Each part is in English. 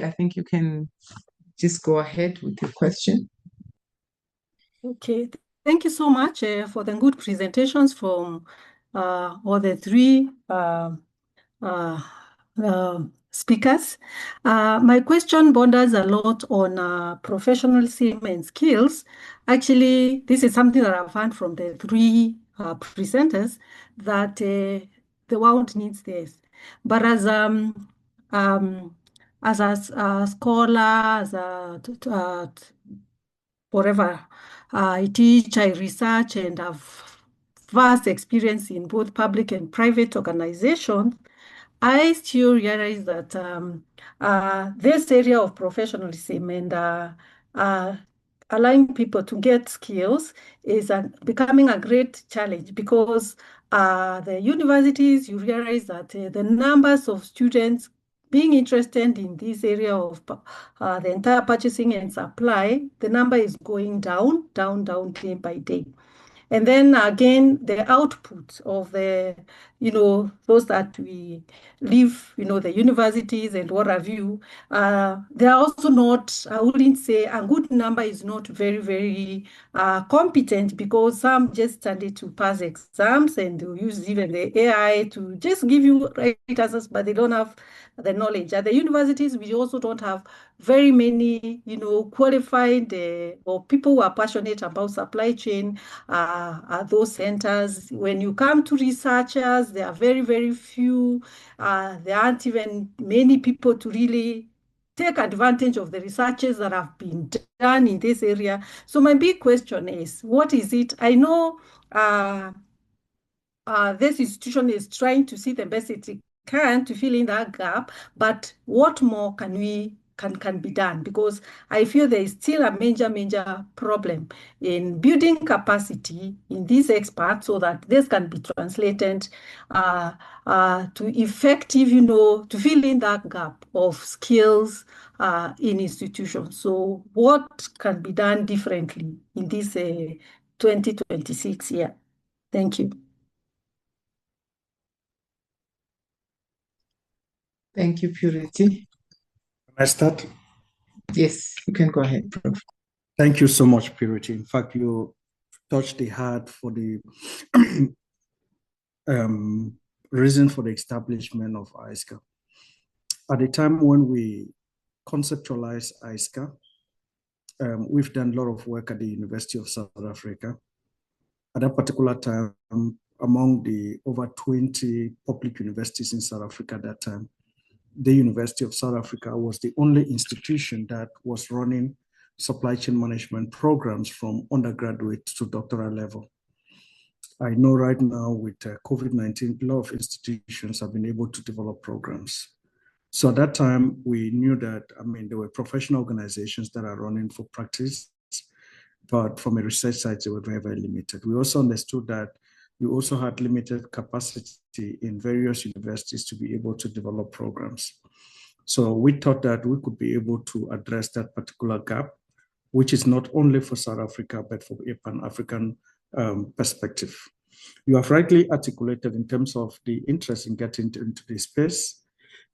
I think you can just go ahead with your question. Okay, thank you so much for the good presentations from all the three speakers. My question borders a lot on professionalism and skills. Actually, this is something that I've heard from the three presenters, that the world needs this. But as a scholar, as a whatever, I teach, I research, and have vast experience in both public and private organizations, I still realize that this area of professionalism and allowing people to get skills is becoming a great challenge, because the universities, you realize that the numbers of students being interested in this area of the entire purchasing and supply, the number is going down, day by day. And then again, the output of the, those that we leave, the universities and what have you, they are also not, I wouldn't say a good number is not very, very competent, because some just study to pass exams and they use even the AI to just give you right answers, but they don't have the knowledge. At the universities, we also don't have very many, qualified or people who are passionate about supply chain at those centers. When you come to researchers, there are very, very few. There aren't even many people to really take advantage of the researches that have been done in this area. So my big question is, what is it? I know this institution is trying to see the best it can to fill in that gap, but what more can be done? Because I feel there is still a major problem in building capacity in these experts, so that this can be translated to effective, to fill in that gap of skills in institutions. So what can be done differently in this 2026 year? Thank you. Thank you, Purity. Can I start? Yes, you can go ahead, Prof. Thank you so much, Purity. In fact, you touched the heart for the reason for the establishment of ISCA. At the time when we conceptualized ISCA, we've done a lot of work at the University of South Africa. At that particular time, among the over 20 public universities in South Africa at that time, the University of South Africa was the only institution that was running supply chain management programs from undergraduate to doctoral level. I know right now with COVID-19, a lot of institutions have been able to develop programs. So at that time, we knew that, there were professional organizations that are running for practice, but from a research side, they were very, very limited. We also understood that we also had limited capacity in various universities to be able to develop programs. So we thought that we could be able to address that particular gap, which is not only for South Africa, but for a Pan-African perspective. You have rightly articulated in terms of the interest in getting into this space.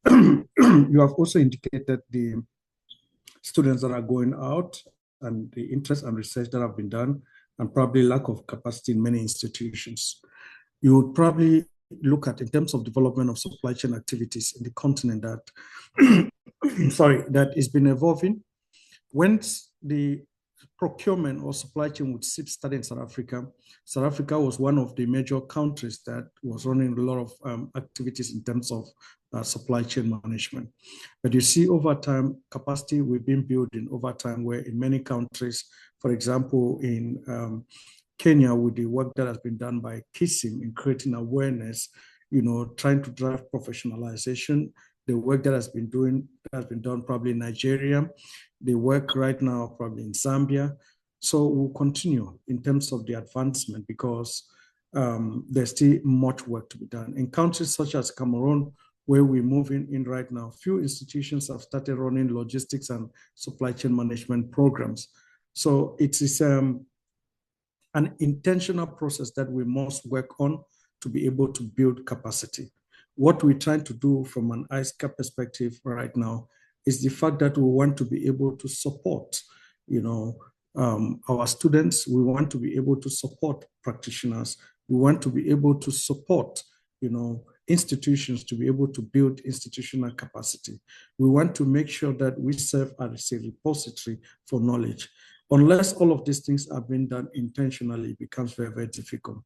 You have also indicated the students that are going out and the interest and research that have been done, and probably lack of capacity in many institutions. You would probably look at, in terms of development of supply chain activities in the continent, that that has been evolving. Once the procurement or supply chain with SIP started in South Africa was one of the major countries that was running a lot of activities in terms of supply chain management. But you see over time, capacity we've been building over time, where in many countries, for example, in Kenya, with the work that has been done by KISIM in creating awareness, trying to drive professionalization, the work that has been done probably in Nigeria, the work right now probably in Zambia. So we'll continue in terms of the advancement, because there's still much work to be done. In countries such as Cameroon, where we're moving in right now, few institutions have started running logistics and supply chain management programs. So it is an intentional process that we must work on to be able to build capacity. What we're trying to do from an ISCA perspective right now is the fact that we want to be able to support, our students. We want to be able to support practitioners. We want to be able to support, institutions to be able to build institutional capacity. We want to make sure that we serve as a repository for knowledge. Unless all of these things are being done intentionally, it becomes very, very difficult.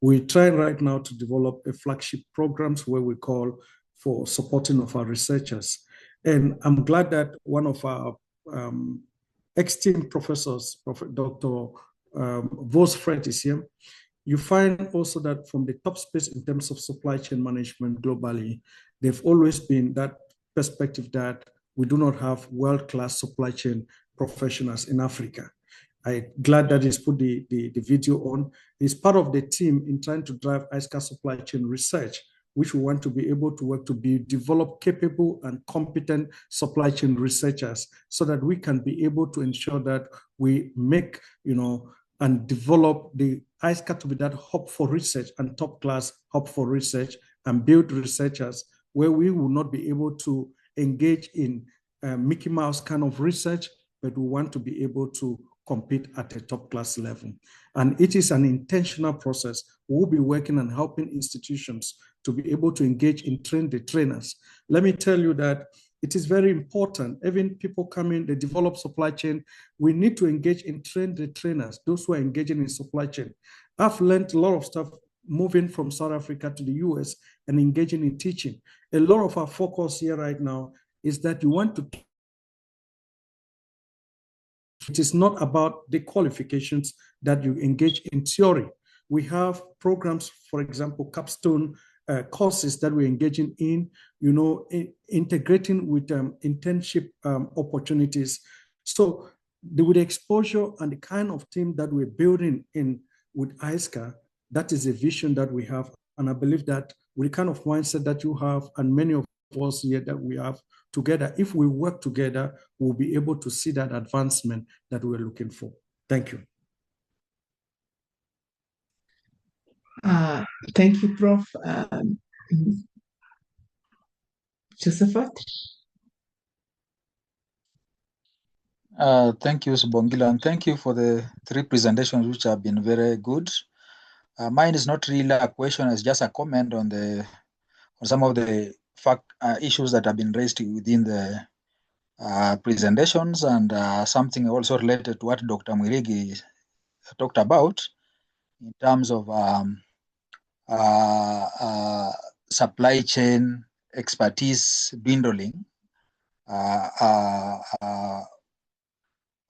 We're trying right now to develop a flagship programs where we call for supporting of our researchers. And I'm glad that one of our esteemed professors, Dr. Vosfred is here. You find also that from the top space in terms of supply chain management globally, they've always been that perspective that we do not have world-class supply chain professionals in Africa. I'm glad that he's put the video on. He's part of the team in trying to drive ISCA supply chain research, which we want to be able to work to develop capable and competent supply chain researchers so that we can be able to ensure that we make, and develop the ISCA to be that hub for research and top class hub for research and build researchers where we will not be able to engage in Mickey Mouse kind of research, but we want to be able to compete at a top class level. And it is an intentional process. We'll be working and helping institutions to be able to engage in train the trainers. Let me tell you that it is very important. Even people come in, they develop supply chain. We need to engage in train the trainers, those who are engaging in supply chain. I've learned a lot of stuff moving from South Africa to the US and engaging in teaching. A lot of our focus here right now is that you want to. It is not about the qualifications that you engage in theory. We have programs, for example, capstone courses that we're engaging in, integrating with internship opportunities. So with the exposure and the kind of team that we're building in with ISCA, that is a vision that we have. And I believe that with the kind of mindset that you have and many of us here that we have together, if we work together, we'll be able to see that advancement that we're looking for. Thank you. Thank you, Prof. Josephat? Thank you, Subongila, and thank you for the 3 presentations, which have been very good. Mine is not really a question; it's just a comment on some of the issues that have been raised within the presentations, and something also related to what Dr. Mwirigi talked about in terms of supply chain expertise dwindling.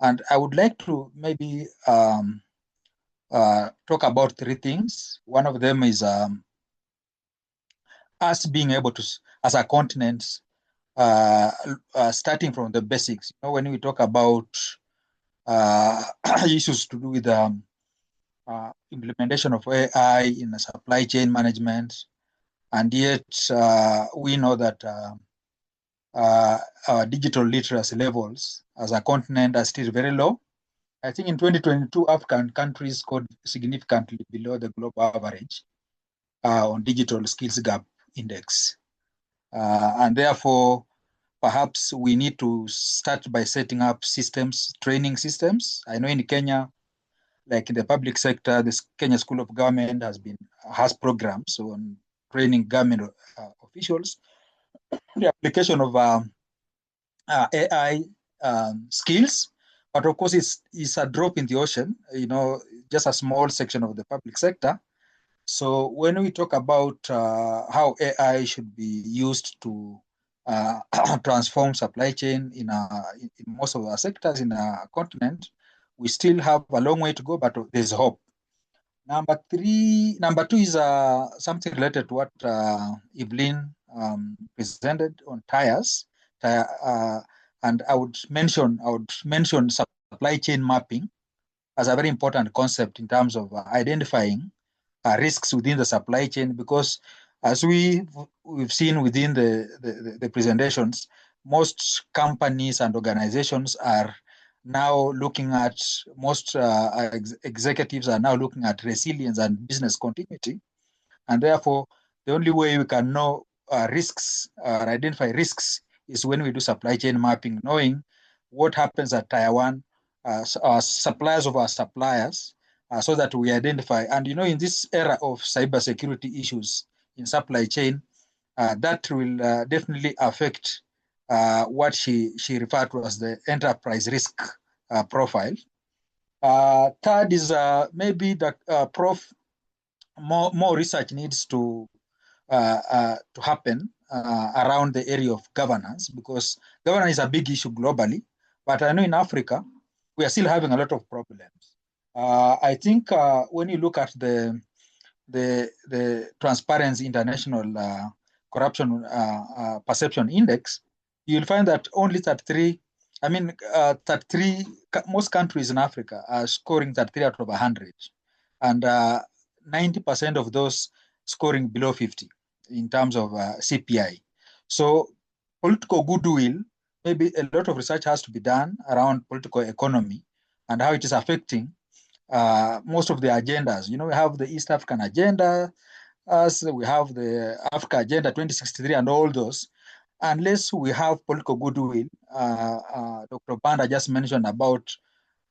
And I would like to maybe talk about 3 things. One of them is us being able to, as a continent, starting from the basics. When we talk about issues to do with implementation of AI in supply chain management, and yet we know that our digital literacy levels as a continent are still very low. I think in 2022, African countries scored significantly below the global average on digital skills gap index. And therefore, perhaps we need to start by setting up systems, training systems. I know in Kenya, like in the public sector, the Kenya School of Government has programs on training government officials. The application of AI skills, but of course it's a drop in the ocean, just a small section of the public sector. So when we talk about how AI should be used to transform supply chain in most of our sectors in our continent, we still have a long way to go, but there's hope. Number 2 is something related to what Evelyn presented on tires. And I would mention supply chain mapping as a very important concept in terms of identifying risks within the supply chain, because as we've seen within the presentations, most companies and organizations are now looking at, executives are now looking at resilience and business continuity. And therefore, the only way we can know risks or identify risks is when we do supply chain mapping, knowing what happens at tier one, our suppliers of our suppliers, so that we identify. And in this era of cybersecurity issues in supply chain, that will definitely affect what she referred to as the enterprise risk profile. Third is maybe the Prof, more research needs to happen around the area of governance, because governance is a big issue globally. But I know in Africa, we are still having a lot of problems. I think when you look at the Transparency International Corruption Perception Index, you'll find that only 33, most countries in Africa are scoring 33 out of 100. And 90% of those scoring below 50 in terms of CPI. So political goodwill, maybe a lot of research has to be done around political economy and how it is affecting most of the agendas. We have the East African agenda, we have the Africa Agenda 2063 and all those. Unless we have political goodwill, Dr. Banda just mentioned about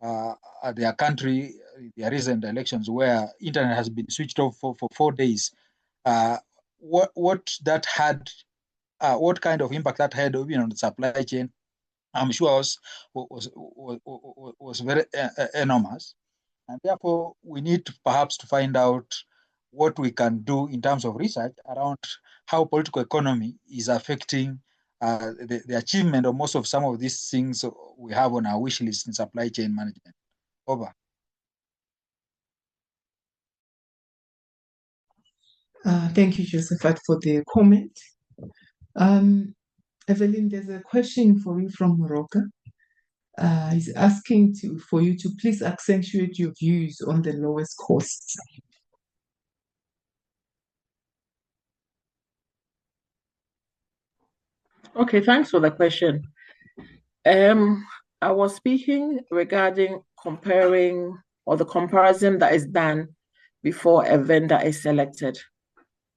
their country, their recent elections where internet has been switched off for 4 days. What that had, what kind of impact that had on the supply chain, I'm sure was very enormous. And therefore, we need perhaps to find out what we can do in terms of research around how political economy is affecting the achievement of most of some of these things we have on our wish list in supply chain management. Over. Thank you, Josephat, for the comment. Evelyn, there's a question for you from Moroka. He's asking for you to please accentuate your views on the lowest costs. Okay, thanks for the question. I was speaking regarding comparing, or the comparison that is done before a vendor is selected.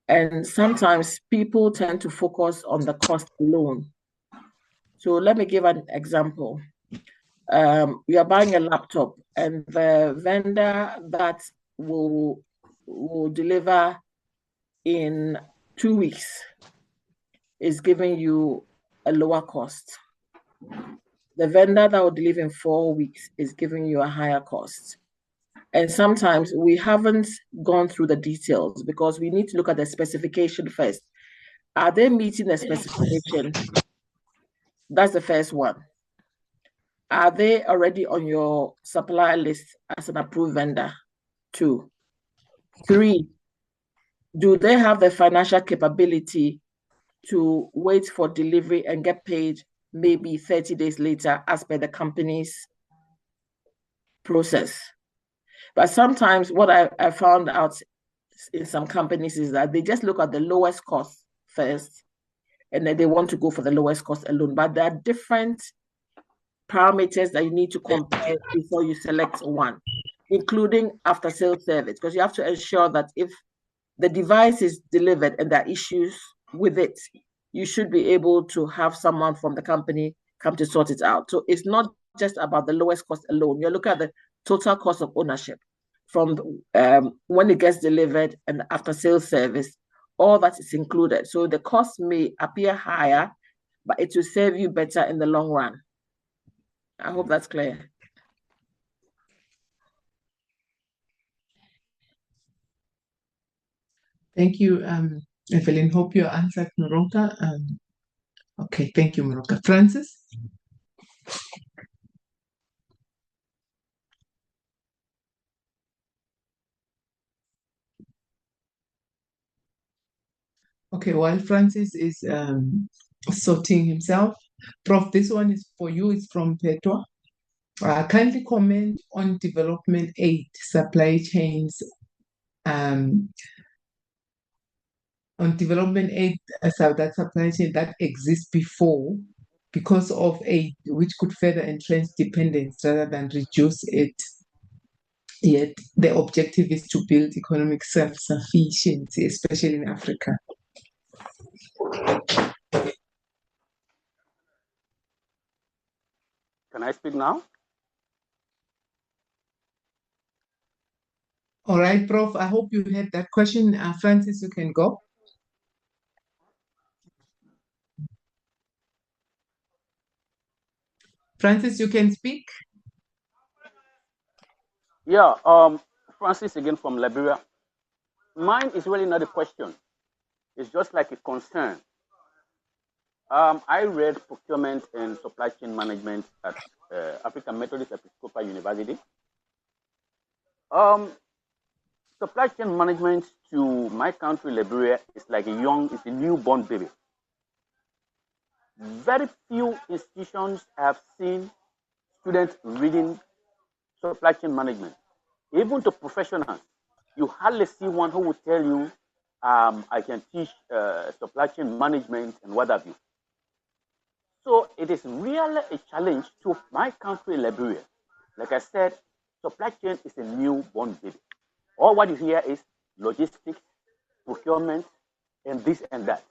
And sometimes people tend to focus on the cost alone. So let me give an example. We are buying a laptop, and the vendor that will deliver in 2 weeks is giving you a lower cost. The vendor that will deliver in 4 weeks is giving you a higher cost. And sometimes we haven't gone through the details because we need to look at the specification first. Are they meeting the specification? That's the first one. Are they already on your supplier list as an approved vendor? 2. 3, do they have the financial capability to wait for delivery and get paid maybe 30 days later as per the company's process? But sometimes what I found out in some companies is that they just look at the lowest cost first, and then they want to go for the lowest cost alone. But there are different parameters that you need to compare before you select one, including after-sales service, because you have to ensure that if the device is delivered and there are issues with it, you should be able to have someone from the company come to sort it out. So it's not just about the lowest cost alone. You're looking at the total cost of ownership from when it gets delivered and after-sales service, all that is included. So the cost may appear higher, but it will serve you better in the long run. I hope that's clear. Thank you, Evelyn. Hope you answered Moroka. Okay, thank you, Moroka. Francis? Okay, while Francis is sorting himself, Prof, this one is for you. It's from Petwa. Kindly comment on development aid supply chains, on development aid that supply chain that exists before because of aid, which could further entrench dependence rather than reduce it. Yet the objective is to build economic self-sufficiency, especially in Africa. Can I speak now? All right, Prof. I hope you had that question. Francis, you can go. Francis, you can speak. Yeah, Francis again from Liberia. Mine is really not a question. It's just like a concern. I read procurement and supply chain management at African Methodist Episcopal University. Supply chain management to my country, Liberia, is like it's a newborn baby. Very few institutions have seen students reading supply chain management. Even to professionals, you hardly see one who will tell you, I can teach supply chain management and what have you. So it is really a challenge to my country, Liberia. Like I said, supply chain is a newborn baby. All what you hear is logistics, procurement, and this and that.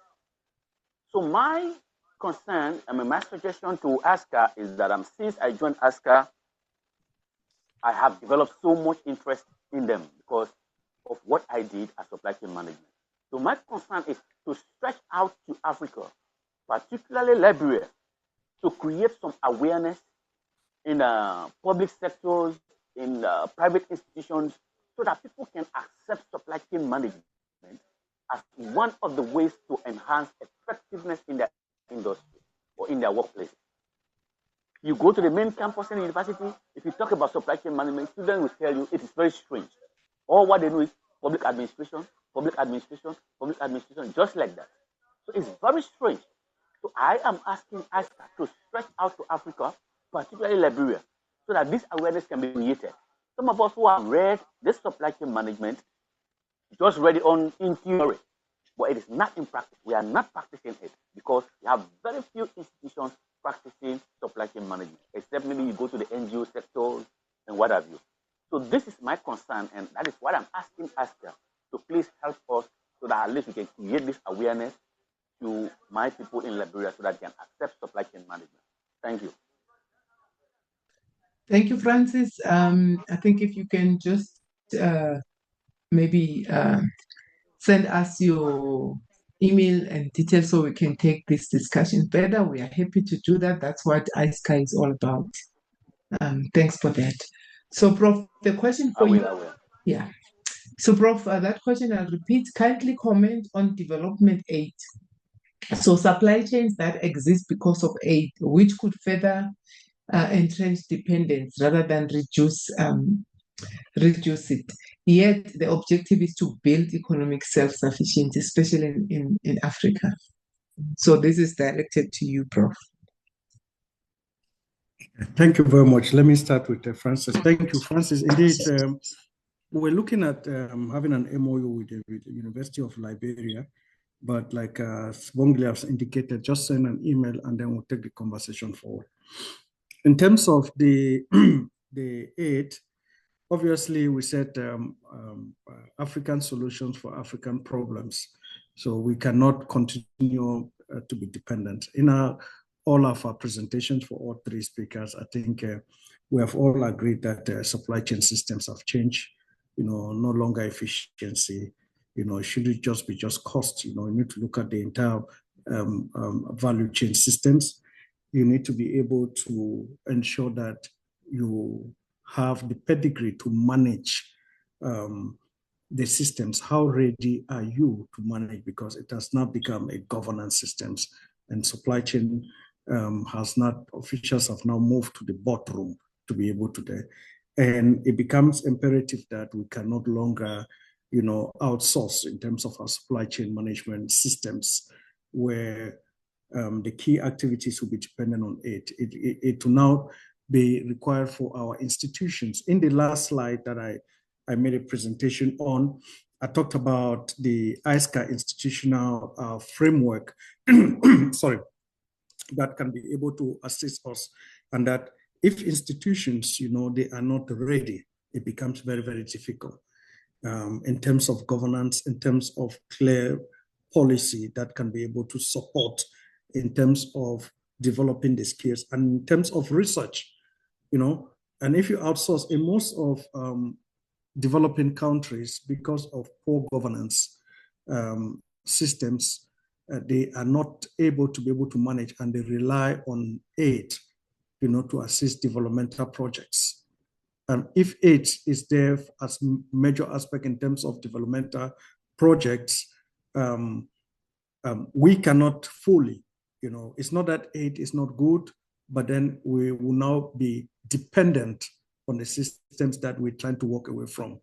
So my concern, my suggestion to ASCA is that since I joined ASCA, I have developed so much interest in them because of what I did as supply chain management. So my concern is to stretch out to Africa, particularly Liberia, to create some awareness in public sectors, in private institutions, so that people can accept supply chain management as one of the ways to enhance effectiveness in their industry or in their workplace. You go to the main campus in the university, if you talk about supply chain management, students will tell you it is very strange. All what they know is public administration, public administration, public administration, just like that. So it's very strange. So I am asking us to stretch out to Africa, particularly Liberia, so that this awareness can be created. Some of us who have read this supply chain management just read it in theory, but it is not in practice. We are not practicing it because we have very few institutions practicing supply chain management, except maybe you go to the NGO sector and what have you. So this is my concern, and that is what I'm asking ASCA to please help us so that at least we can create this awareness to my people in Liberia so that they can accept supply chain management. Thank you. Thank you, Francis. I think if you can just maybe send us your email and details so we can take this discussion further. We are happy to do that. That's what ISCA is all about. Thanks for that. So, Prof, the question for you. Yeah. So, Prof, that question I'll repeat. Kindly comment on development aid. So, supply chains that exist because of aid, which could further entrench dependence rather than reduce it. Yet the objective is to build economic self-sufficiency, especially in Africa. So this is directed to you, Prof. Thank you very much. Let me start with Francis. Thank you, Francis. Indeed, we're looking at having an MOU with the University of Liberia, but like Swongli has indicated, just send an email and then we'll take the conversation forward. In terms of the aid, obviously we said African solutions for African problems. So we cannot continue to be dependent. In all of our presentations for all three speakers, I think we have all agreed that supply chain systems have changed, no longer efficiency, it shouldn't just be cost, you need to look at the entire value chain systems. You need to be able to ensure that you have the pedigree to manage the systems. How ready are you to manage? Because it has now become a governance systems, and supply chain officials have now moved to the boardroom to be able to and it becomes imperative that we can no longer, outsource in terms of our supply chain management systems, where the key activities will be dependent on it. It will now be required for our institutions. In the last slide that I made a presentation on, I talked about the ISCA institutional framework, sorry, that can be able to assist us, and that if institutions, they are not ready, it becomes very, very difficult in terms of governance, in terms of clear policy that can be able to support in terms of developing the skills, and in terms of research And if you outsource, in most of developing countries, because of poor governance systems, they are not able to manage, and they rely on aid, to assist developmental projects. And if aid is there as major aspect in terms of developmental projects, we cannot fully, it's not that aid is not good, but then we will now be dependent on the systems that we're trying to walk away from.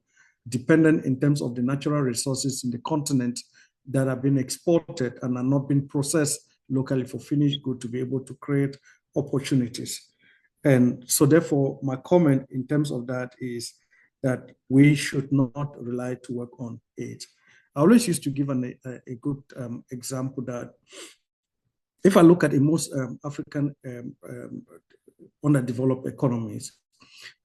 Dependent in terms of the natural resources in the continent that have been exported and are not being processed locally for finished good to be able to create opportunities. And so therefore, my comment in terms of that is that we should not rely to work on aid. I always used to give a good example that if I look at the most African underdeveloped economies,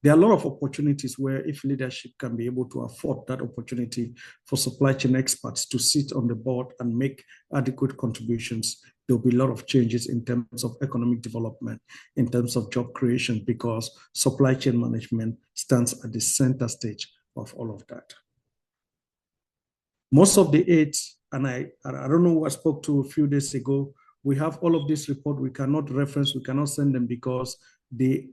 there are a lot of opportunities where if leadership can be able to afford that opportunity for supply chain experts to sit on the board and make adequate contributions, there'll be a lot of changes in terms of economic development, in terms of job creation, because supply chain management stands at the center stage of all of that. Most of the aids, and I don't know who I spoke to a few days ago, we have all of this report. We cannot reference, we cannot send them because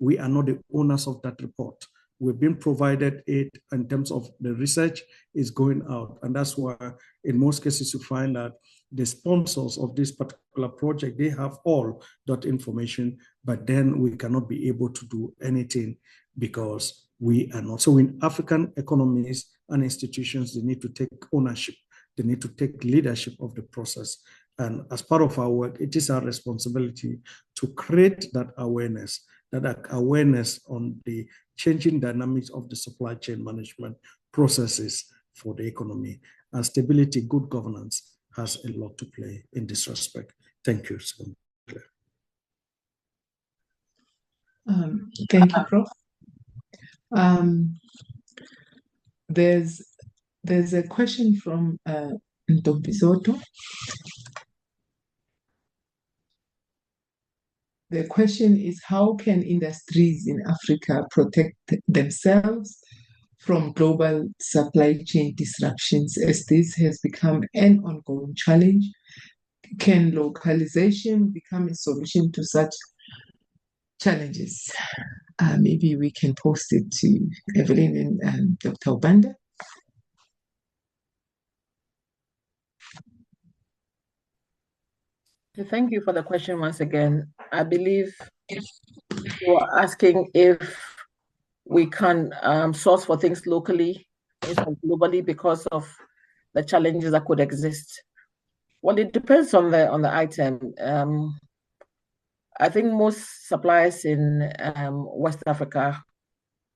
we are not the owners of that report. We've been provided aid in terms of the research is going out. And that's why in most cases you find that the sponsors of this particular project, they have all that information, but then we cannot be able to do anything because we are not. So in African economies and institutions, they need to take ownership. They need to take leadership of the process. And as part of our work, it is our responsibility to create that awareness on the changing dynamics of the supply chain management processes for the economy. And stability, good governance has a lot to play in this respect. Thank you. Thank you, Prof. There's a question from Ntombizoto. The question is, how can industries in Africa protect themselves from global supply chain disruptions, as this has become an ongoing challenge? Can localization become a solution to such challenges? Maybe we can post it to Evelyn and Dr. Obanda. Thank you for the question once again. I believe you are asking if we can source for things locally instead of globally because of the challenges that could exist. Well, it depends on the item. I think most suppliers in West Africa,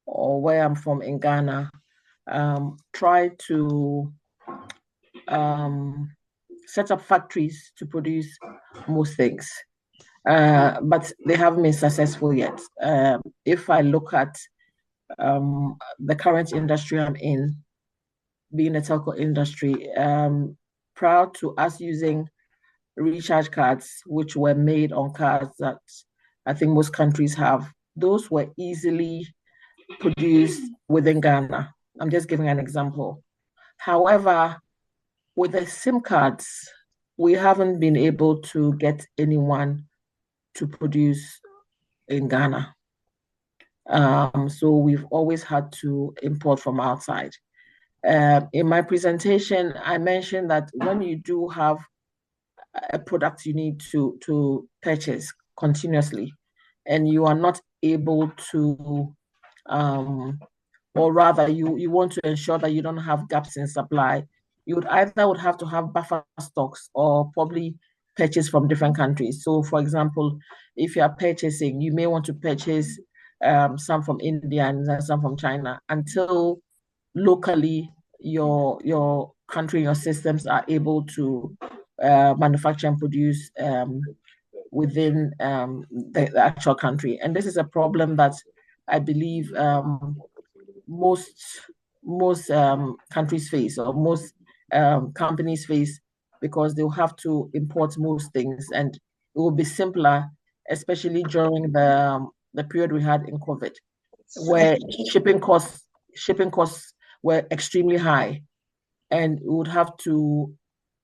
or where I'm from in Ghana, try to set up factories to produce most things, but they haven't been successful yet. If I look at the current industry I'm in, being a telco industry, prior to us using recharge cards, which were made on cards that I think most countries have, those were easily produced within Ghana. I'm just giving an example. However, with the SIM cards, we haven't been able to get anyone to produce in Ghana. So we've always had to import from outside. In my presentation, I mentioned that when you do have a product you need to purchase continuously, and you are not able to, or rather you want to ensure that you don't have gaps in supply, you would have to have buffer stocks or probably purchase from different countries. So for example, if you are purchasing, you may want to purchase some from India and some from China until locally your country, your systems are able to manufacture and produce within the actual country. And this is a problem that I believe most countries face, or most companies face, because they'll have to import most things, and it will be simpler, especially during the the period we had in COVID, where shipping costs were extremely high, and we would have to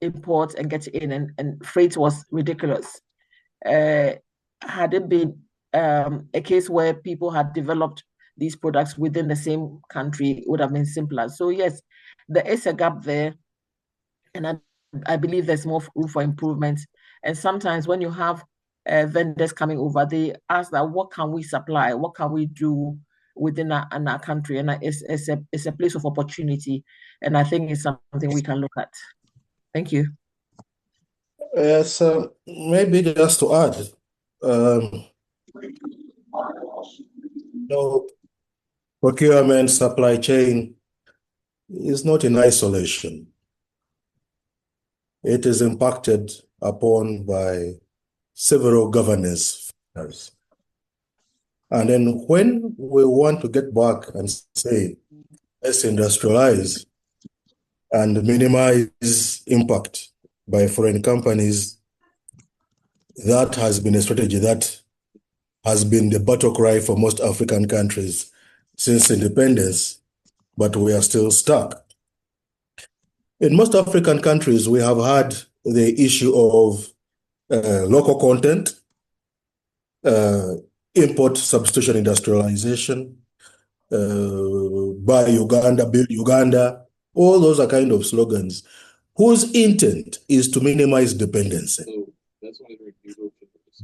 import and get in, and freight was ridiculous. Had it been a case where people had developed these products within the same country, it would have been simpler. So yes, there is a gap there, and I believe there's more room for improvement. And sometimes when you have vendors coming over, they ask that, what can we supply? What can we do within our country? And it's a place of opportunity. And I think it's something we can look at. Thank you. So maybe just to add, procurement, supply chain is not in isolation. It is impacted upon by several governance factors. And then when we want to get back and say, let's industrialize and minimize impact by foreign companies, that has been a strategy that has been the battle cry for most African countries since independence, but we are still stuck. In most African countries, we have had the issue of local content, import substitution industrialization, buy Uganda, build Uganda. All those are kind of slogans whose intent is to minimize dependency.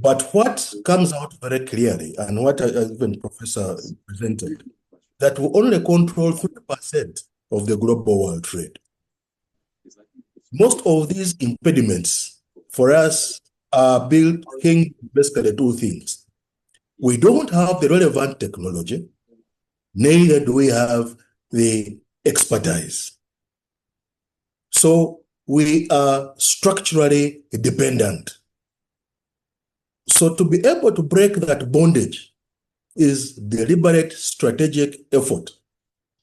But what comes out very clearly, and what even Professor presented, that we only control 3% of the global world trade. Most of these impediments for us are built in basically two things. We don't have the relevant technology, neither do we have the expertise. So we are structurally dependent. So to be able to break that bondage is deliberate strategic effort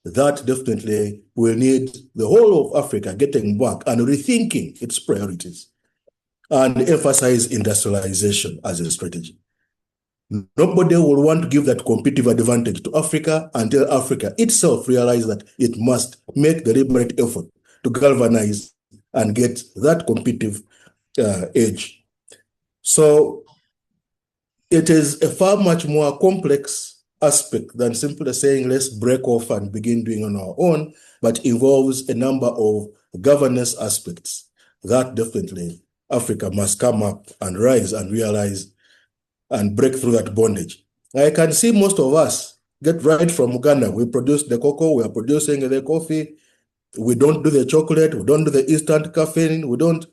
that definitely will need the whole of Africa getting back and rethinking its priorities and emphasize industrialization as a strategy. Nobody will want to give that competitive advantage to Africa until Africa itself realizes that it must make deliberate effort to galvanize and get that competitive edge. So it is a far much more complex aspect than simply saying, let's break off and begin doing on our own, but involves a number of governance aspects that definitely Africa must come up and rise and realize and break through that bondage. I can see most of us get right from Ghana. We produce the cocoa, we are producing the coffee, we don't do the chocolate, we don't do the instant caffeine, we don't,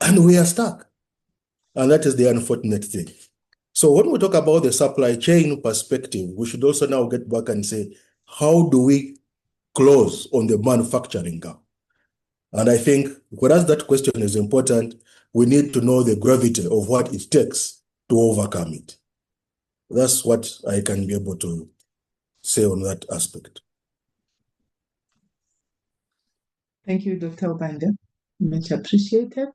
and we are stuck. And that is the unfortunate thing. So when we talk about the supply chain perspective, we should also now get back and say, how do we close on the manufacturing gap? And I think, whereas that question is important, we need to know the gravity of what it takes to overcome it. That's what I can be able to say on that aspect. Thank you, Dr. Obanda. Much appreciated.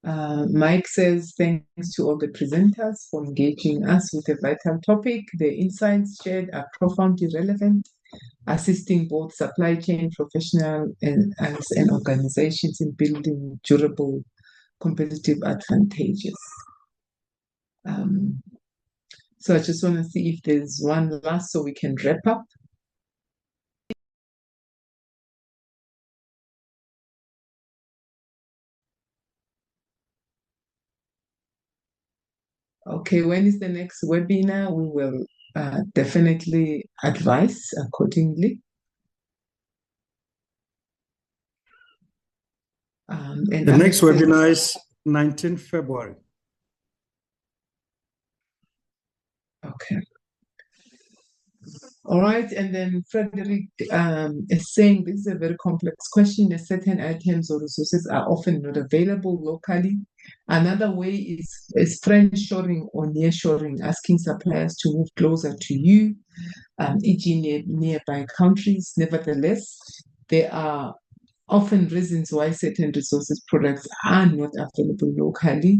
Mike says, thanks to all the presenters for engaging us with a vital topic. The insights shared are profoundly relevant, assisting both supply chain professionals and organizations in building durable competitive advantages. So I just want to see if there's one last so we can wrap up. Okay, when is the next webinar? We will definitely advise accordingly. And the next webinar is 19th February. Okay. All right, and then Frederick is saying this is a very complex question. That certain items or resources are often not available locally. Another way is friend-shoring or near-shoring, asking suppliers to move closer to you, e.g. nearby countries. Nevertheless, there are often reasons why certain resources products are not available locally.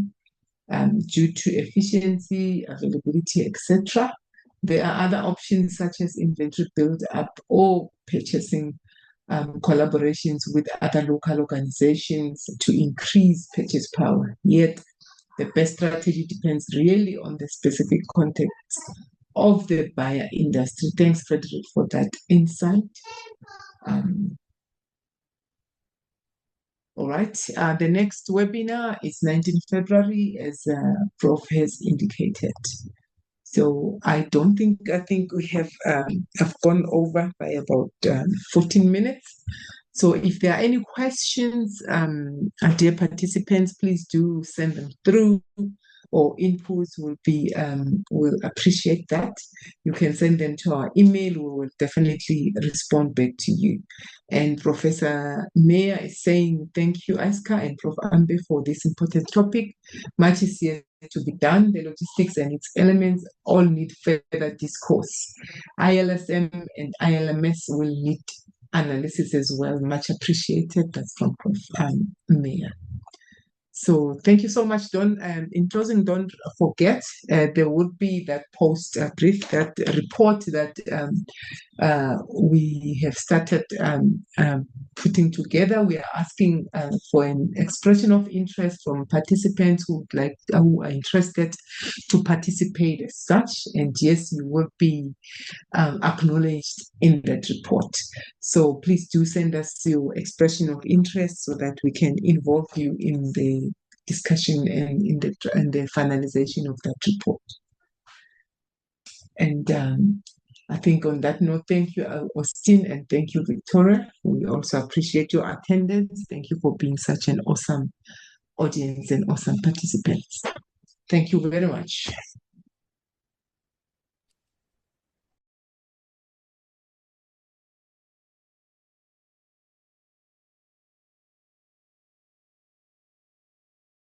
due to efficiency, availability, etc. There are other options such as inventory build-up or purchasing collaborations with other local organizations to increase purchase power. Yet, the best strategy depends really on the specific context of the buyer industry. Thanks, Frederick, for that insight. All right, the next webinar is 19 February, as Prof has indicated. So I think we have gone over by about 14 minutes. So if there are any questions, dear participants, please do send them through, or inputs will appreciate that. You can send them to our email. We will definitely respond back to you. And Professor Meyer is saying, thank you, Aska and Prof. Ambe, for this important topic. Much is yet to be done. The logistics and its elements all need further discourse. ILSM and ILMS will need analysis as well. Much appreciated. That's from Prof. Meyer. So thank you so much, Don. In closing, don't forget, there would be that post brief, that report that we have started putting together. We are asking for an expression of interest from participants who are interested to participate as such. And yes, you will be acknowledged in that report. So please do send us your expression of interest so that we can involve you in the discussion and in the finalization of that report. And I think on that note, thank you, Austin, and thank you, Victoria. We also appreciate your attendance. Thank you for being such an awesome audience and awesome participants. Thank you very much.